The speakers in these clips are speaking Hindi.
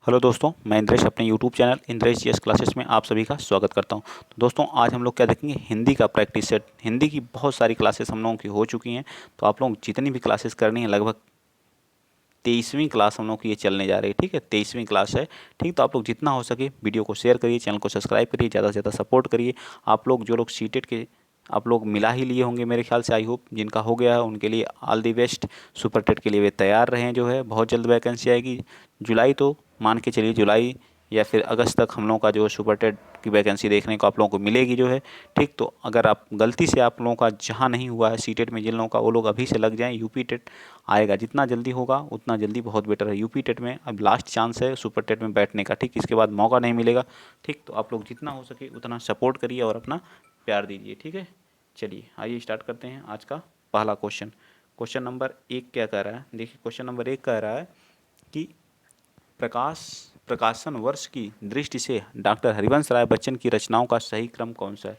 हेलो दोस्तों, मैं इंद्रेश अपने YouTube channel Indresh GS classes में आप सभी का स्वागत करता हूं। तो दोस्तों, आज हम लोग क्या देखेंगे, हिंदी का प्रैक्टिस सेट। हिंदी की बहुत सारी क्लासेस हम लोगों की हो चुकी हैं। तो आप लोग जितनी भी क्लासेस करनी है, लगभग 23वीं क्लास हम लोग की ये चलने जा रही है। ठीक है, 23वीं क्लास है। ठीक, तो आप लोग जितना हो सके वीडियो को शेयर करिए, चैनल को सब्सक्राइब करिए, ज़्यादा से ज़्यादा सपोर्ट करिए। आप लोग जो लोग सीटेट के आप लोग मिला ही लिए होंगे मेरे ख्याल से, आई होप जिनका हो गया है उनके लिए all the best. Super TET के लिए वे तैयार रहें, जो है बहुत जल्द वैकेंसी आएगी। जुलाई तो मान के चलिए, जुलाई या फिर अगस्त तक हम लोगों का जो सुपर टेट की वैकेंसी देखने को आप लोगों को मिलेगी जो है। ठीक, तो अगर आप गलती से आप लोगों का जहाँ नहीं हुआ है सी टेट में, जिन लोगों का, वो लोग अभी से लग जाएं। यूपी टेट आएगा, जितना जल्दी होगा उतना जल्दी बहुत बेटर है। यूपी टेट में अब लास्ट चांस है सुपर टेट में बैठने का। ठीक, इसके बाद मौका नहीं मिलेगा। ठीक, तो आप लोग जितना हो सके उतना सपोर्ट करिए और अपना प्यार दीजिए। ठीक है, चलिए आइए स्टार्ट करते हैं आज का पहला क्वेश्चन। क्वेश्चन नंबर 1 क्या कह रहा है, देखिए क्वेश्चन नंबर 1 कह रहा है कि प्रकाशन वर्ष की दृष्टि से डॉक्टर हरिवंश राय बच्चन की रचनाओं का सही क्रम कौन सा है।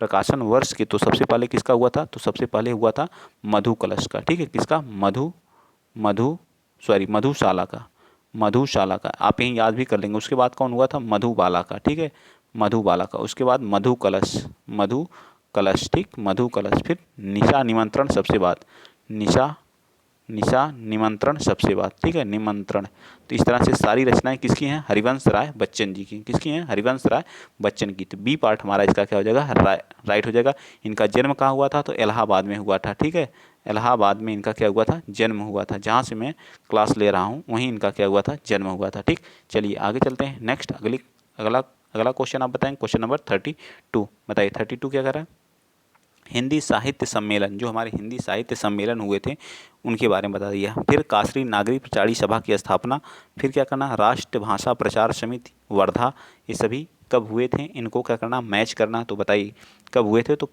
प्रकाशन वर्ष की, तो सबसे पहले किसका हुआ था, तो सबसे पहले हुआ था मधु कलश का। ठीक है, किसका, मधुशाला का। मधुशाला का आप यहीं याद भी कर लेंगे। उसके बाद कौन हुआ था, मधुबाला का। ठीक है, मधुबाला का। उसके बाद मधु कलश, मधु कलश। ठीक, मधु कलश। फिर निशा निमंत्रण सबसे बाद, निशा निशा निमंत्रण सबसे बाद। ठीक है, निमंत्रण। तो इस तरह से सारी रचनाएं किसकी हैं, हरिवंश राय बच्चन जी की। किसकी हैं, हरिवंश राय बच्चन की। तो बी पार्ट हमारा इसका क्या हो जाएगा, राइट हो जाएगा। इनका जन्म कहाँ हुआ था, तो इलाहाबाद में हुआ था। ठीक है, इलाहाबाद में इनका क्या हुआ था, जन्म हुआ था। जहाँ से मैं क्लास ले रहा हूँ वहीं इनका क्या हुआ था, जन्म हुआ था। ठीक, चलिए आगे चलते हैं। नेक्स्ट अगला अगला क्वेश्चन आप बताएंगे। क्वेश्चन नंबर 32 बताइए। 32 क्या कर रहा है, हिंदी साहित्य सम्मेलन, जो हमारे हिंदी साहित्य सम्मेलन हुए थे उनके बारे में बता दिया। फिर कासरी नागरिक प्रचारी सभा की स्थापना। फिर क्या करना, राष्ट्रभाषा प्रचार समिति वर्धा, ये सभी कब हुए थे, इनको क्या करना, मैच करना। तो बताइए कब हुए थे, तो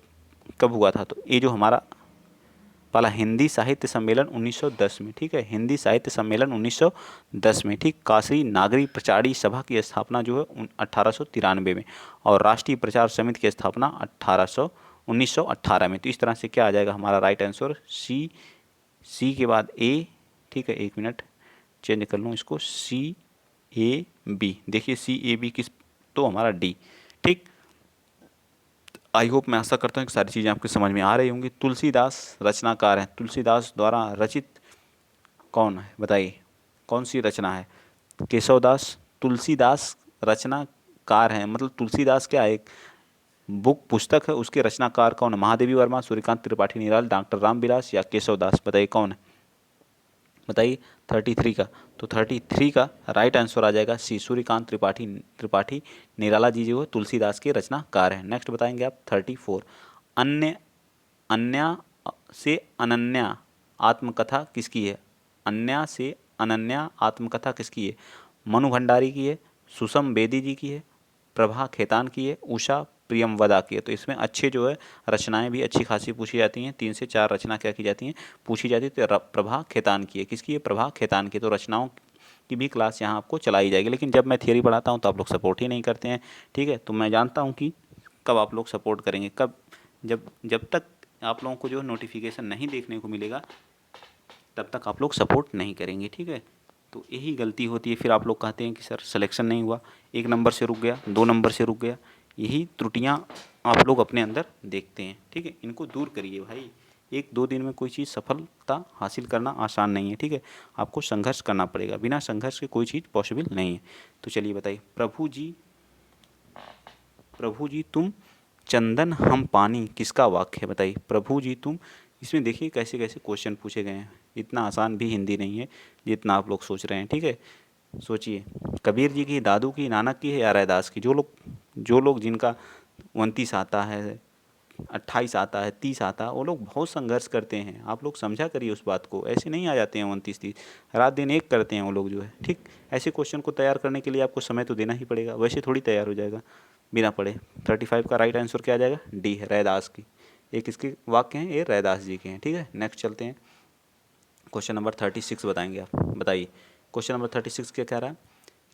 कब हुआ था। तो ये जो हमारा पहला हिंदी साहित्य सम्मेलन 1910 में। ठीक है, हिंदी साहित्य सम्मेलन 1910 में। ठीक, कासरी नागरिक प्रचारी सभा की स्थापना जो है 1893 में, और राष्ट्रीय प्रचार समिति की स्थापना 1918 में। तो इस तरह से क्या आ जाएगा हमारा राइट आंसर, सी के बाद ए। ठीक है, एक मिनट चेंज कर लूँ इसको, CAB। देखिए CAB किस, तो हमारा डी। ठीक, आई होप, मैं आशा करता हूँ कि सारी चीज़ें आपको समझ में आ रही होंगी। तुलसीदास रचनाकार हैं। तुलसीदास द्वारा रचित कौन है, बताइए कौन सी रचना है। केशवदास। तुलसीदास रचनाकार हैं, मतलब तुलसीदास क्या है, एक बुक पुस्तक है, उसके रचनाकार कौन है। महादेवी वर्मा, सूर्यकांत त्रिपाठी निराल, डॉक्टर रामविलास या केशवदास, बताइए कौन है, बताइए 33 का। तो 33 का राइट आंसर आ जाएगा सी, सूर्यकांत त्रिपाठी निराला जी जो है तुलसीदास के रचनाकार हैं। नेक्स्ट बताएंगे आप 34, अन्य अन्या से अनन्या आत्मकथा किसकी है। अन्या से अनन्या आत्मकथा किसकी है, मनु भंडारी की है, सुषम बेदी जी की है, प्रभा खेतान की है, उषा प्रियमवदा की है। तो इसमें अच्छे जो है रचनाएं भी अच्छी खासी पूछी जाती हैं। 3 से 4 रचना क्या की जाती हैं, पूछी जाती है। तो प्रभा खेतान की है, किसकी है, प्रभा खेतान की। तो रचनाओं की भी क्लास यहाँ आपको चलाई जाएगी, लेकिन जब मैं थियरी पढ़ाता हूँ तो आप लोग सपोर्ट ही नहीं करते हैं। ठीक है, तो मैं जानता हूँ कि कब आप लोग सपोर्ट करेंगे, कब, जब तक आप लोगों को जो नोटिफिकेशन नहीं देखने को मिलेगा तब तक आप लोग सपोर्ट नहीं करेंगे। ठीक है, तो यही गलती होती है। फिर आप लोग कहते हैं कि सर सिलेक्शन नहीं हुआ, 1 नंबर से रुक गया, 2 नंबर से रुक गया। यही त्रुटियां आप लोग अपने अंदर देखते हैं। ठीक है, इनको दूर करिए भाई। 1-2 दिन में कोई चीज़ सफलता हासिल करना आसान नहीं है। ठीक है, आपको संघर्ष करना पड़ेगा, बिना संघर्ष के कोई चीज़ पॉसिबल नहीं है। तो चलिए बताइए, प्रभु जी तुम चंदन हम पानी, किसका वाक्य है, बताइए प्रभु जी तुम। इसमें देखिए कैसे कैसे क्वेश्चन पूछे गए हैं। इतना आसान भी हिंदी नहीं है जितना आप लोग सोच रहे हैं। ठीक है, सोचिए, कबीर जी की, दादू की, नानक की है या रैदास की। जो लोग जिनका 29 आता है, 28 आता है, 30 आता है, वो लोग बहुत संघर्ष करते हैं। आप लोग समझा करिए उस बात को, ऐसे नहीं आ जाते हैं 29-30, रात दिन एक करते हैं वो लोग जो है। ठीक, ऐसे क्वेश्चन को तैयार करने के लिए आपको समय तो देना ही पड़ेगा, वैसे थोड़ी तैयार हो जाएगा बिना पढ़े। 35 का राइट आंसर क्या आ जाएगा, डी है, रैदास की। ये किसके वाक्य हैं, ये रैदास जी के हैं। ठीक है, नेक्स्ट चलते हैं। क्वेश्चन नंबर 36 बताएंगे आप, बताइए क्वेश्चन नंबर 36 क्या कह रहा है।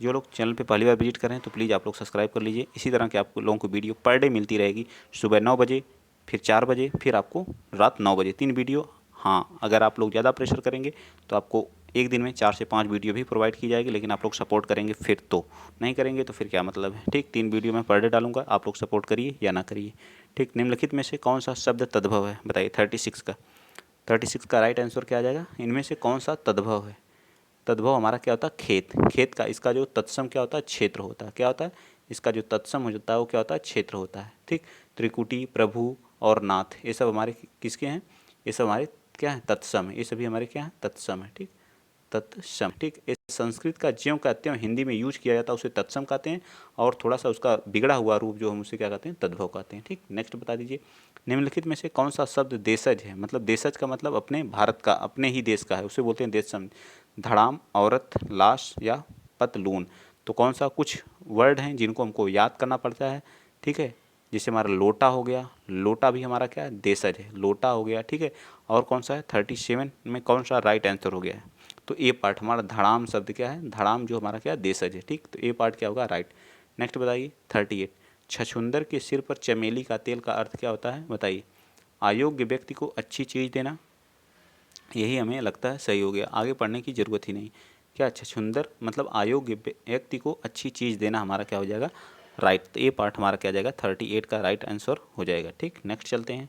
जो लोग चैनल पे पहली बार विजिट करें तो प्लीज़ आप लोग सब्सक्राइब कर लीजिए। इसी तरह के आप लोगों को वीडियो पर डे मिलती रहेगी, सुबह 9 बजे, फिर 4 बजे, फिर आपको रात 9 बजे, 3 वीडियो। हाँ, अगर आप लोग ज़्यादा प्रेशर करेंगे तो आपको एक दिन में 4 से 5 वीडियो भी प्रोवाइड की जाएगी, लेकिन आप लोग सपोर्ट करेंगे फिर तो, नहीं करेंगे तो फिर क्या मतलब है। ठीक, 3 वीडियो मैं पर डे डालूंगा, आप लोग सपोर्ट करिए या ना करिए। ठीक, निम्नलिखित में से कौन सा शब्द तद्भव है, बताइए। 36 का राइट आंसर क्या आ जाएगा, इनमें से कौन सा तद्भव है। तद्भव हमारा क्या होता है, खेत। खेत का इसका जो तत्सम क्या होता है, क्षेत्र होता है। क्या होता है, इसका जो तत्सम हो जाता है वो क्या होता है, क्षेत्र होता है। ठीक, त्रिकुटी, प्रभु और नाथ, ये सब हमारे किसके हैं, ये सब हमारे क्या है, तत्सम है। ये सभी हमारे क्या है, तत्सम है। ठीक, तत्सम। ठीक, ये संस्कृत का ज्यों का त्यों हिंदी में यूज किया जाता है उसे तत्सम कहते हैं, और थोड़ा सा उसका बिगड़ा हुआ रूप जो हम उसे क्या कहते हैं, तद्भव कहते हैं। ठीक, नेक्स्ट बता दीजिए, निम्नलिखित में से कौन सा शब्द देशज है। मतलब देशज का मतलब अपने भारत का, अपने ही देश का है, उसे बोलते हैं देशज। धड़ाम, औरत, लाश या पतलून। तो कौन सा कुछ वर्ड हैं जिनको हमको याद करना पड़ता है। ठीक है, जैसे हमारा लोटा हो गया, लोटा भी हमारा क्या है, देशज है, लोटा हो गया। ठीक है, और कौन सा है 37 में कौन सा राइट आंसर हो गया है, तो ए पार्ट हमारा धड़ाम शब्द क्या है, धड़ाम जो हमारा क्या देशज है। ठीक, तो ए पार्ट क्या होगा, राइट। नेक्स्ट बताइए 38, छछूंदर के सिर पर चमेली का तेल का अर्थ क्या होता है, बताइए। अयोग्य व्यक्ति को अच्छी चीज़ देना, यही हमें लगता है सही हो गया, आगे पढ़ने की ज़रूरत ही नहीं। क्या, छछूंदर मतलब अयोग्य व्यक्ति को अच्छी चीज़ देना हमारा क्या हो जाएगा, राइट। तो ये पार्ट हमारा क्या हो जाएगा, 38 का राइट आंसर हो जाएगा। ठीक, नेक्स्ट चलते हैं।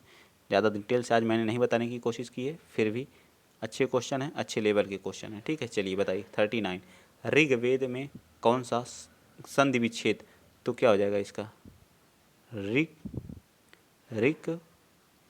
ज़्यादा डिटेल से आज मैंने नहीं बताने की कोशिश की है, फिर भी अच्छे क्वेश्चन हैं, अच्छे लेवल के क्वेश्चन हैं। ठीक है, चलिए बताइए 39, ऋग्वेद में कौन सा संधि विच्छेद, तो क्या हो जाएगा इसका, ऋग, ऋग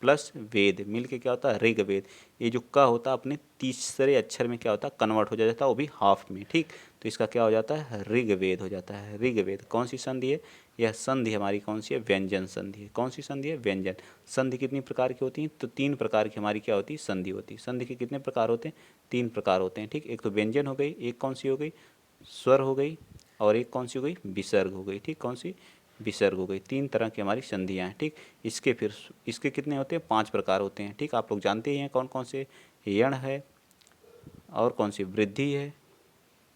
प्लस वेद मिल के क्या होता है, ऋग्वेद। ये जो क होता है अपने तीसरे अक्षर में क्या होता है, कन्वर्ट हो जाता है, वो भी हाफ में। ठीक, तो इसका क्या हो जाता है, ऋग्वेद हो जाता है। ऋग्वेद कौन सी संधि है, यह संधि हमारी कौन सी है, व्यंजन संधि है। कौन सी संधि है, व्यंजन संधि। कितनी प्रकार की होती हैं, तो 3 प्रकार की हमारी क्या होती है, संधि होती है। संधि के कितने प्रकार होते हैं, 3 प्रकार होते हैं। ठीक, एक तो व्यंजन हो गई, एक कौन सी हो गई, स्वर हो गई, और एक कौन सी हो गई, विसर्ग हो गई। ठीक, कौन सी, विसर्ग हो गई। 3 तरह की हमारी संधियाँ हैं। ठीक, इसके फिर इसके कितने होते हैं, 5 प्रकार होते हैं। ठीक, आप लोग जानते ही हैं कौन कौन से, यण है, और कौन सी वृद्धि है,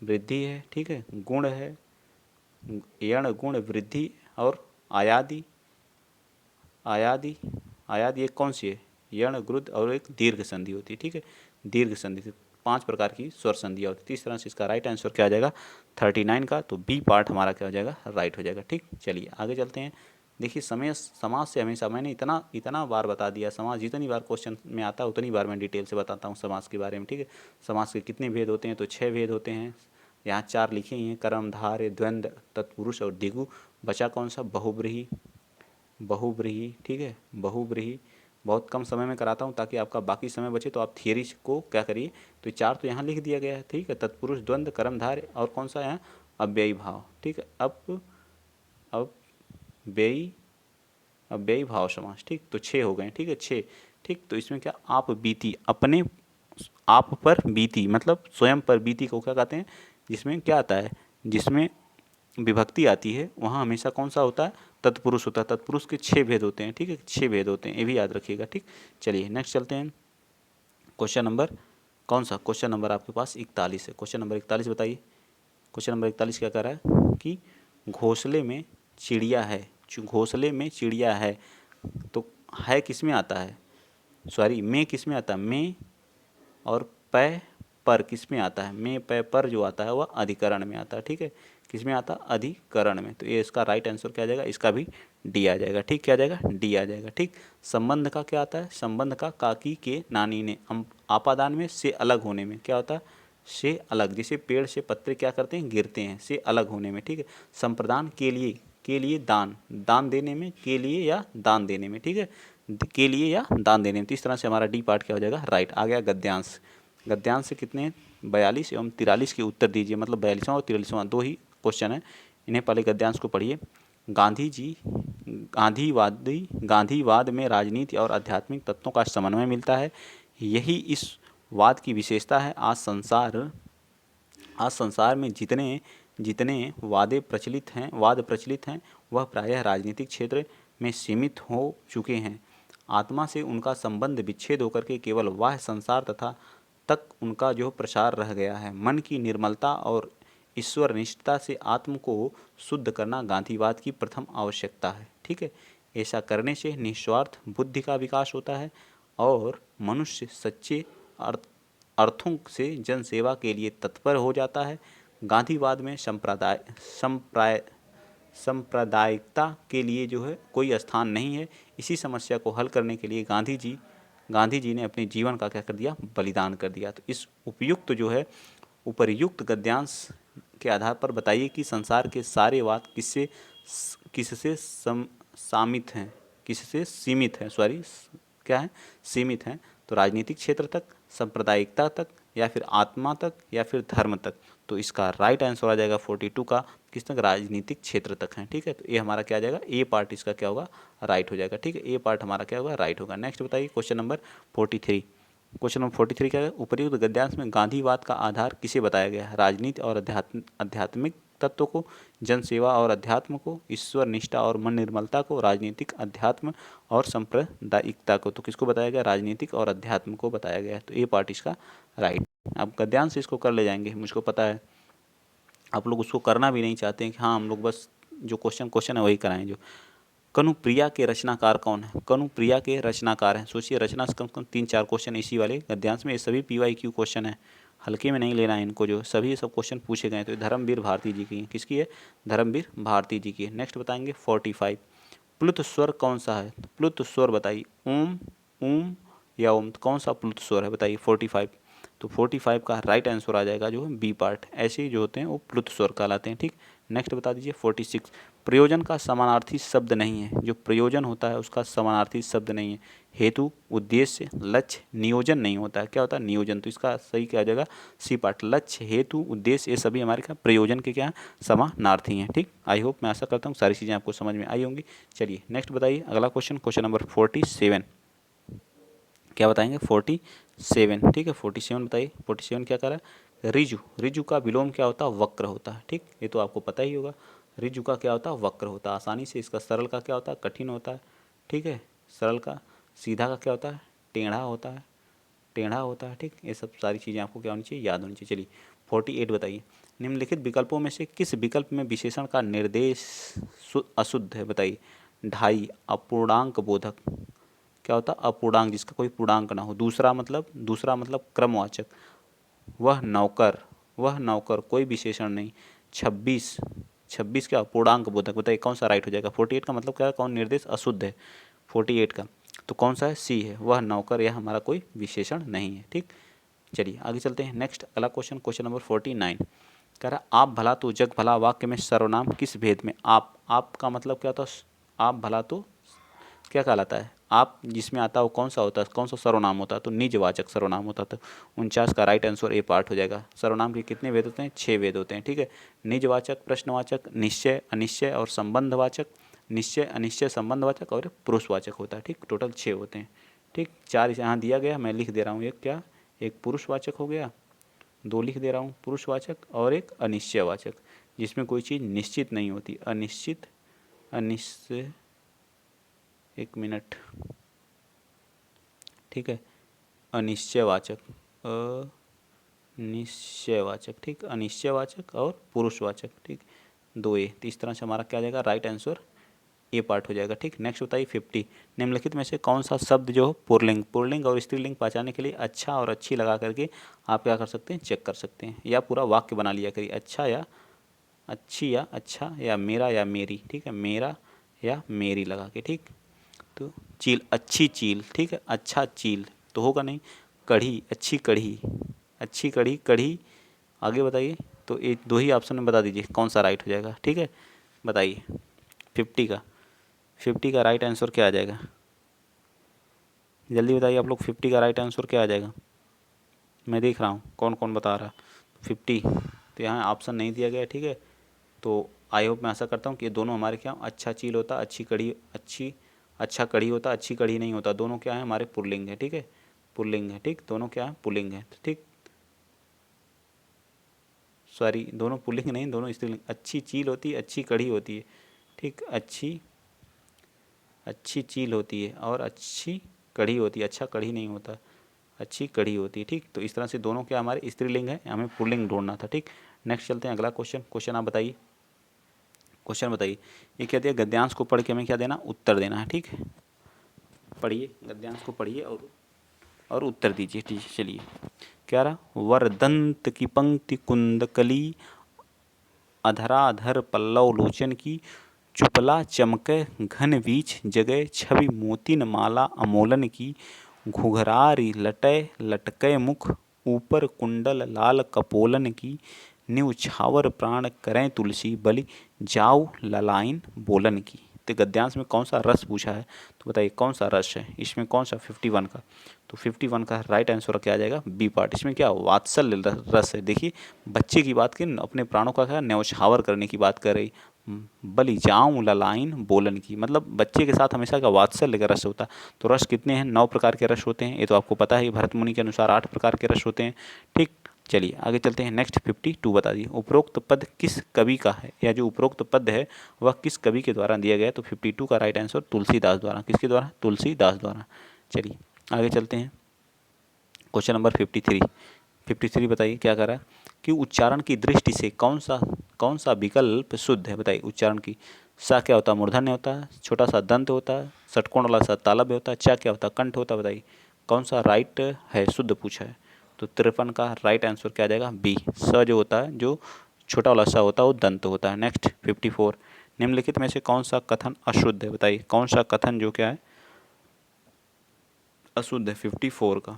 वृद्धि है। ठीक है, गुण है, यण गुण वृद्धि, और आयादि, आयादि, आयादि एक कौन सी है, यण गुरुद, और एक दीर्घ संधि होती है। ठीक है, दीर्घ संधि से 5 प्रकार की स्वर संधियाँ होती है। इस तरह से इसका राइट आंसर क्या आ जाएगा, 39 का, तो बी पार्ट हमारा क्या हो जाएगा, राइट हो जाएगा। ठीक, चलिए आगे चलते हैं। देखिए समय समाज से हमेशा मैंने इतना बार बता दिया, समाज जितनी बार क्वेश्चन में आता है उतनी बार मैं डिटेल से बताता हूँ समाज के बारे में। ठीक है, समाज के कितने भेद होते हैं, तो 6 भेद होते हैं। यहाँ 4 लिखे ही हैं, कर्म, धार्य, द्वंद्व, तत्पुरुष और दिगु। बचा कौन सा, बहुब्रीहि, बहुब्रीहि। ठीक है, बहुब्रीहि बहुत कम समय में कराता हूँ ताकि आपका बाकी समय बचे, तो आप थियरी को क्या करिए, तो 4 तो यहाँ लिख दिया गया है। ठीक है, तत्पुरुष, द्वंद्व, कर्मधारय, और कौन सा है, अव्ययी भाव। ठीक है, अब व्ययी, अव्ययी भाव समास। ठीक, तो 6 हो गए। ठीक है, 6। ठीक, तो इसमें क्या, आप बीती, अपने आप पर बीती, मतलब स्वयं पर बीती को क्या कहते हैं, जिसमें क्या आता है, जिसमें विभक्ति आती है वहाँ हमेशा कौन सा होता है, तत्पुरुष होता है। तत्पुरुष के 6 भेद होते हैं। ठीक है, 6 भेद होते हैं, ये भी याद रखिएगा। ठीक, चलिए नेक्स्ट चलते हैं। क्वेश्चन नंबर कौन सा, क्वेश्चन नंबर आपके पास 41 है। क्वेश्चन नंबर 41 बताइए। क्वेश्चन नंबर 41 क्या कह रहा है कि घोंसले में चिड़िया है, घोंसले में चिड़िया है, तो है किस में आता है, सॉरी में किस में आता है, में, और पै पर किस में आता है, में पै पर जो आता है वह अधिकरण में आता है। ठीक है, किस में आता है, अधिकरण में। तो ये इसका राइट आंसर क्या आ जाएगा, इसका भी डी आ जाएगा। ठीक, क्या आ जाएगा, डी आ जाएगा। ठीक, संबंध का क्या आता है, संबंध का काकी के नानी ने, आपादान में से अलग होने में क्या होता है, से अलग। जैसे पेड़ से पत्ते क्या करते हैं, गिरते हैं, से अलग होने में। ठीक है, संप्रदान के लिए दान, दान देने में, के लिए या दान देने में। ठीक है, के लिए या दान देने में। तो इस तरह से हमारा डी पार्ट क्या हो जाएगा, राइट। आ गया गद्यांश। गद्यांश से कितने, 42 एवं 43 के उत्तर दीजिए, मतलब 42वां और 43वां 2 ही क्वेश्चन है। इन्हें पहले गद्यांश को पढ़िए। गांधी जी, गांधीवाद में राजनीति और आध्यात्मिक तत्वों का समन्वय मिलता है, यही इस वाद की विशेषता है। आज संसार में जितने जितने वाद प्रचलित हैं वह प्रायः राजनीतिक क्षेत्र में सीमित हो चुके हैं। आत्मा से उनका संबंध विच्छेद होकर के केवल बाह्य संसार तक उनका जो प्रसार रह गया है। मन की निर्मलता और ईश्वर निष्ठता से आत्म को शुद्ध करना गांधीवाद की प्रथम आवश्यकता है। ठीक है, ऐसा करने से निस्वार्थ बुद्धि का विकास होता है और मनुष्य सच्चे अर्थों से जनसेवा के लिए तत्पर हो जाता है। गांधीवाद में सांप्रदायिकता के लिए जो है कोई स्थान नहीं है। इसी समस्या को हल करने के लिए गांधी जी ने अपने जीवन का क्या कर दिया, बलिदान कर दिया। तो इस उपर्युक्त गद्यांश के आधार पर बताइए कि संसार के सारे वाद किससे सीमित हैं, क्या है, सीमित हैं। तो राजनीतिक क्षेत्र तक, सांप्रदायिकता तक, या फिर आत्मा तक, या फिर धर्म तक। तो इसका राइट आंसर आ जाएगा 42 का किस तक, राजनीतिक क्षेत्र तक है। ठीक है, तो ये हमारा क्या आ जाएगा, ए पार्ट इसका क्या होगा, राइट हो जाएगा। ठीक है, ए पार्ट हमारा क्या होगा, राइट होगा। नेक्स्ट बताइए क्वेश्चन नंबर 43। क्वेश्चन नंबर 43 क्या है, उपर्युक्त गद्यांश में गांधीवाद का आधार किसे बताया गया है? राजनीति और आध्यात्मिक तत्व को, जनसेवा और अध्यात्म को, ईश्वर निष्ठा और मन निर्मलता को, राजनीतिक, अध्यात्म और सांप्रदायिकता को। तो किसको बताया गया, राजनीतिक और अध्यात्म को बताया गया है। तो ये पार्ट इसका राइट। आप गद्यांश से इसको कर ले जाएंगे, मुझको पता है आप लोग उसको करना भी नहीं चाहते हैं कि हाँ हम लोग बस जो क्वेश्चन है वही कराएं। जो कनुप्रिया के रचनाकार कौन है? कनुप्रिया के रचनाकार हैं, सोचिए। रचना से कम से कम 3-4 क्वेश्चन इसी वाले गद्यांश में, ये सभी PYQ क्वेश्चन है, हल्के में नहीं लेना है इनको, जो सभी सब क्वेश्चन पूछे गए। तो धर्मवीर भारती जी की है। किसकी है? धर्मवीर भारती जी की है। नेक्स्ट बताएंगे 45। प्लुत स्वर कौन सा है? प्लुत स्वर बताइए, ओम, ऊम या ओम। तो कौन सा प्लुत स्वर है बताइए 45। तो 45 का राइट आंसर आ जाएगा जो है बी पार्ट। ऐसे ही जो होते हैं वो प्लुत स्वर कहलाते हैं। ठीक, नेक्स्ट बता दीजिए 46। प्रयोजन का समानार्थी शब्द नहीं है। जो प्रयोजन होता है उसका समानार्थी शब्द नहीं है। हेतु, उद्देश्य, लक्ष्य, नियोजन नहीं होता है। क्या होता है? नियोजन। तो इसका सही क्या आ जाएगा, सी पार्ट। लक्ष्य, हेतु, उद्देश्य, ये सभी हमारे क्या, प्रयोजन के क्या, समानार्थी हैं। ठीक, आई होप, मैं आशा करता हूँ सारी चीज़ें आपको समझ में आई होंगी। चलिए नेक्स्ट बताइए अगला क्वेश्चन, क्वेश्चन नंबर 47। क्या बताएंगे 47। ठीक है, 47 बताइए। 47 क्या कर रहा है, रिजु। रिजु का विलोम क्या होता है, वक्र होता है। ठीक, ये तो आपको पता ही होगा। रिजु का क्या होता है, वक्र होता है आसानी से। इसका सरल का क्या होता है, कठिन होता है। ठीक है, सरल का, सीधा का क्या होता है, टेढ़ा होता है, टेढ़ा होता है। ठीक, ये सब सारी चीज़ें आपको क्या होनी चाहिए, याद होनी चाहिए। चलिए 48 बताइए। निम्नलिखित विकल्पों में से किस विकल्प में विशेषण का निर्देश अशुद्ध है? बताइए। ढाई, अपूर्णांक बोधक, क्या होता है, अपूर्णांक, जिसका कोई पूर्णांक ना हो। दूसरा मतलब क्रमवाचक। वह नौकर कोई विशेषण नहीं। 26 क्या, पूर्णांक बोधक। बताइए कौन सा राइट हो जाएगा। 48 का मतलब क्या है, कौन निर्देश अशुद्ध है 48 का, तो कौन सा है, सी है। वह नौकर, यह हमारा कोई विशेषण नहीं है। ठीक, चलिए आगे चलते हैं। नेक्स्ट अगला क्वेश्चन, क्वेश्चन नंबर 49। कह रहा आप भला तो जग भला वाक्य में सर्वनाम किस भेद में? आप का मतलब क्या होता है, आप भला तो क्या कहलाता है, आप जिसमें आता है वो कौन सा होता है, कौन सा सर्वनाम होता है, तो निजवाचक सर्वनाम होता है। तो 49 का राइट आंसर ए पार्ट हो जाएगा। सर्वनाम के कितने वेद होते हैं, 6 वेद होते हैं। ठीक है, निजवाचक, प्रश्नवाचक, निश्चय, अनिश्चय और संबंधवाचक। निश्चय, अनिश्चय, संबंधवाचक और पुरुषवाचक होता है। ठीक, टोटल 6 होते हैं। ठीक, 4 यहाँ दिया गया, मैं लिख दे रहा हूँ। एक क्या, एक पुरुषवाचक हो गया, 2 लिख दे रहा हूँ पुरुषवाचक, और एक अनिश्चयवाचक, जिसमें कोई चीज़ निश्चित नहीं होती। अनिश्चय, एक मिनट। ठीक है, अनिश्चयवाचक, अनिश्चयवाचक। ठीक, अनिश्चयवाचक और पुरुषवाचक। ठीक, 2 ए। तो इस तरह से हमारा क्या आ जाएगा, राइट आंसर ए पार्ट हो जाएगा। ठीक, नेक्स्ट बताइए 50। निम्नलिखित में से कौन सा शब्द जो पुल्लिंग और स्त्रीलिंग पहचानने के लिए अच्छा और अच्छी लगा करके आप क्या कर सकते हैं, चेक कर सकते हैं, या पूरा वाक्य बना लिया करिए। अच्छा या अच्छी, या अच्छा, या मेरा या मेरी। ठीक है, मेरा या मेरी लगा के। ठीक, तो चील, अच्छी चील। ठीक है, अच्छा चील तो होगा नहीं। कढ़ी, अच्छी कढ़ी, अच्छी कढ़ी, कढ़ी। आगे बताइए। तो ये 2 ही ऑप्शन में बता दीजिए कौन सा राइट हो जाएगा। ठीक है, बताइए 50 का राइट आंसर क्या आ जाएगा, जल्दी बताइए आप लोग। 50 का राइट आंसर क्या आ जाएगा, मैं देख रहा हूँ कौन कौन बता रहा। 50, तो यहाँ ऑप्शन नहीं दिया गया। ठीक है, तो आई होप, मैं आशा करता हूँ कि ये दोनों हमारे क्या, अच्छा चील होता, अच्छी कढ़ी, अच्छा कढ़ी होता, अच्छी कढ़ी नहीं होता। दोनों क्या है, हमारे पुल्लिंग है। ठीक है, पुल्लिंग है। ठीक, दोनों क्या है, पुल्लिंग है। ठीक, सॉरी, दोनों पुल्लिंग नहीं, दोनों स्त्रीलिंग। अच्छी चील होती है, अच्छी कढ़ी होती है। ठीक, अच्छी चील होती है और अच्छी कढ़ी होती है। अच्छा कढ़ी नहीं होता, अच्छी कढ़ी होती है। ठीक, तो इस तरह से दोनों क्या हमारे स्त्रीलिंग है, हमें पुल्लिंग ढूंढना था। ठीक, नेक्स्ट चलते हैं अगला क्वेश्चन। क्वेश्चन आप बताइए, क्वेश्चन बताइए। ये क्या दिया, गद्यांश को पढ़ के हमें क्या देना, उत्तर देना है। ठीक है, पढ़िए, गद्यांश को पढ़िए और और उत्तर दीजिए। ठीक है, चलिए क्या रहा, वरदंत की पंक्ति कुंदकली अधराधर पल्लव लोचन की, चुपला चमके घन बीच जगह छवि मोतिन माला अमोलन की, घुघरारी लटय लटके मुख ऊपर कुंडल लाल कपोलन की, न्यू छावर प्राण करें तुलसी बलि जाऊ ललाइन बोलन की। तो गद्यांश में कौन सा रस पूछा है, तो बताइए कौन सा रस है इसमें, कौन सा 51 का, तो 51 का राइट आंसर क्या आ जाएगा, बी पार्ट। इसमें क्या वात्सल्य रस है। देखिए बच्चे की बात की, अपने प्राणों का क्या न्यौछावर करने की बात कर रही, बलि जाऊं ललाइन बोलन की, मतलब बच्चे के साथ हमेशा का वात्सल्य का रस होता है। तो रस कितने हैं, 9 प्रकार के रस होते हैं, ये तो आपको पता है। भरत मुनि के अनुसार 8 प्रकार के रस होते हैं। ठीक, चलिए आगे चलते हैं। नेक्स्ट 52 बता दिए, उपरोक्त पद किस कवि का है, या जो उपरोक्त पद है वह किस कवि के द्वारा दिया गया, तो 52 का राइट आंसर तुलसीदास द्वारा। किसके द्वारा, तुलसीदास द्वारा। चलिए आगे चलते हैं। क्वेश्चन नंबर 53 बताइए क्या कर रहा है कि उच्चारण की दृष्टि से कौन सा विकल्प शुद्ध है। बताइए उच्चारण की, सा क्या होता है, मूर्धन्य होता है, छोटा सा दंत होता है, षटकोण वाला सा तालव्य होता है, चा क्या होता है, कंठ होता है। बताइए कौन सा राइट है, शुद्ध पूछा है। तो 53 का राइट आंसर क्या आ जाएगा, बी। स जो होता है, जो छोटा वाला सा होता है वो दंत होता है। नेक्स्ट 54, निम्नलिखित में से कौन सा कथन अशुद्ध है। बताइए कौन सा कथन जो क्या है, अशुद्ध है 54 का,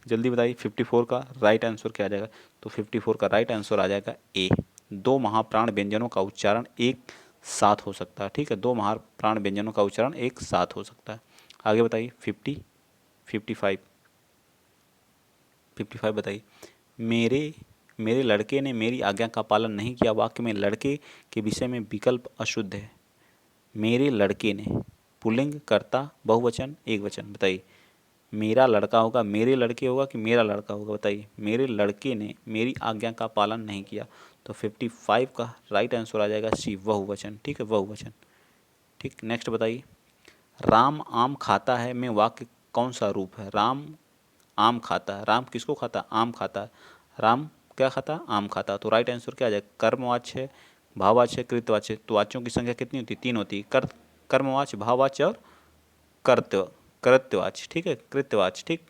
जल्दी बताइए। 54 का राइट आंसर क्या आ जाएगा, तो 54 का राइट आंसर आ जाएगा ए। 2 महाप्राण व्यंजनों का उच्चारण एक साथ हो सकता है। ठीक है, 2 महाप्राण व्यंजनों का उच्चारण एक साथ हो सकता है। आगे बताइए 55 बताइए, मेरे लड़के ने मेरी आज्ञा का पालन नहीं किया। वाक्य में लड़के के विषय में विकल्प अशुद्ध है। मेरे लड़के ने, पुल्लिंग, कर्ता, बहुवचन, एक वचन। बताइए मेरा लड़का होगा, मेरे लड़के होगा कि मेरा लड़का होगा। बताइए मेरे लड़के ने मेरी आज्ञा का पालन नहीं किया, तो 55 का राइट आंसर आ जाएगा सी, बहुवचन। ठीक है, बहुवचन। ठीक, नेक्स्ट बताइए, राम आम खाता है में वाक्य कौन सा रूप है। राम आम खाता है, राम किसको खाता है, आम खाता है। राम क्या खाता है, आम खाता है। तो राइट आंसर क्या आ जाएगा, कर्मवाच्य, भाववाच्य, कृतवाच्य। तो वाच्यों की संख्या कितनी होती है, 3 होती है, कर्मवाच्य, भाववाच्य और कृत्यवाच्य। ठीक है, कृत्यवाच्य। ठीक,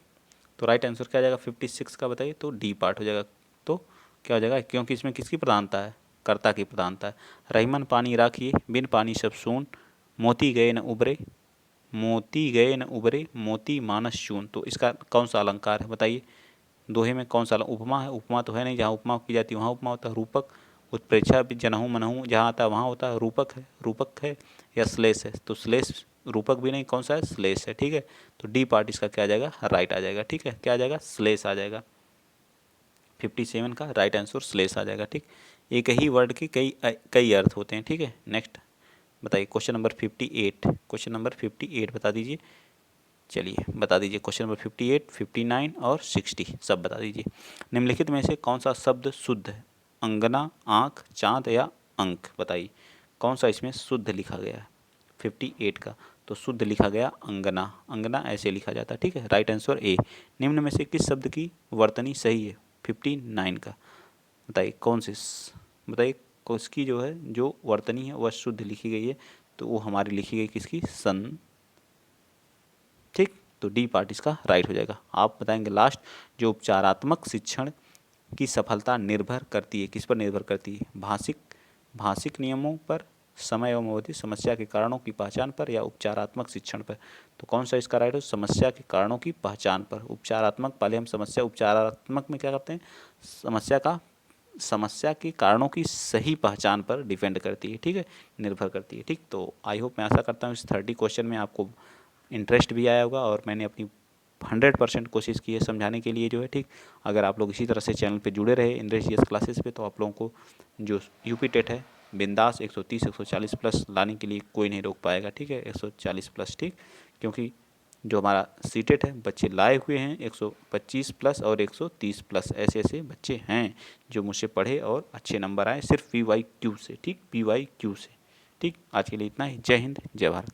तो राइट आंसर क्या आ जाएगा 56 का, बताइए। तो डी पार्ट हो जाएगा। तो क्या हो जाएगा, क्योंकि इसमें किसकी प्रधानता है, कर्ता की प्रधानता है। रहीमन पानी राखिए, बिन पानी सब सून, मोती गए न उबरे, मोती मानस चून। तो इसका कौन सा अलंकार है, बताइए। दोहे में कौन सा उपमा है, उपमा तो है नहीं, जहाँ उपमा की जाती है वहाँ उपमा होता है। रूपक, उत्प्रेक्षा भी जनहूँ मनहूँ जहाँ आता है वहाँ होता है। रूपक है या श्लेष है, तो श्लेष, रूपक भी नहीं, कौन सा है, श्लेष है। ठीक है, तो डी पार्ट इसका क्या आ जाएगा, राइट आ जाएगा। ठीक है, क्या आ जाएगा, श्लेष आ जाएगा। 57 का राइट आंसर श्लेष आ जाएगा। ठीक, एक ही वर्ड के कई अर्थ होते हैं। ठीक है, नेक्स्ट बताइए क्वेश्चन नंबर 58 बता दीजिए। चलिए बता दीजिए क्वेश्चन नंबर 58, 59 और 60 सब बता दीजिए। निम्नलिखित में से कौन सा शब्द शुद्ध है, अंगना, आँख, चाँद या अंक। बताइए कौन सा इसमें शुद्ध लिखा गया है 58 का, तो शुद्ध लिखा गया अंगना। अंगना ऐसे लिखा जाता है। ठीक है, राइट आंसर ए। निम्न में से किस शब्द की वर्तनी सही है 59 का, बताइए कौन सी, बताइए उसकी जो है जो वर्तनी है वह शुद्ध लिखी गई है, तो वो हमारी लिखी गई किसकी, सन। ठीक, तो डी पार्ट इसका राइट हो जाएगा। आप बताएंगे लास्ट, जो उपचारात्मक शिक्षण की सफलता निर्भर करती है, किस पर निर्भर करती है, भाषिक नियमों पर, समय एवं अवधि, समस्या के कारणों की पहचान पर, या उपचारात्मक शिक्षण पर। तो कौन सा इसका राइट हो, समस्या के कारणों की पहचान पर। उपचारात्मक, पहले हम समस्या, उपचारात्मक में क्या करते हैं, समस्या के कारणों की सही पहचान पर डिपेंड करती है। ठीक है, निर्भर करती है। ठीक, तो आई होप, मैं आशा करता हूँ इस 30 क्वेश्चन में आपको इंटरेस्ट भी आया होगा, और मैंने अपनी 100% कोशिश की है समझाने के लिए जो है। ठीक, अगर आप लोग इसी तरह से चैनल पे जुड़े रहे इंद्रेश जीएस क्लासेस पे, तो आप लोगों को जो यूपी टेट है बिंदास 130 140 प्लस लाने के लिए कोई नहीं रोक पाएगा। ठीक है, 140 प्लस। ठीक, क्योंकि जो हमारा सीटेट है बच्चे लाए हुए हैं 125 प्लस और 130 प्लस, ऐसे बच्चे हैं जो मुझसे पढ़े और अच्छे नंबर आए सिर्फ PYQ से। ठीक, PYQ से। ठीक, आज के लिए इतना ही। जय हिंद, जय भारत।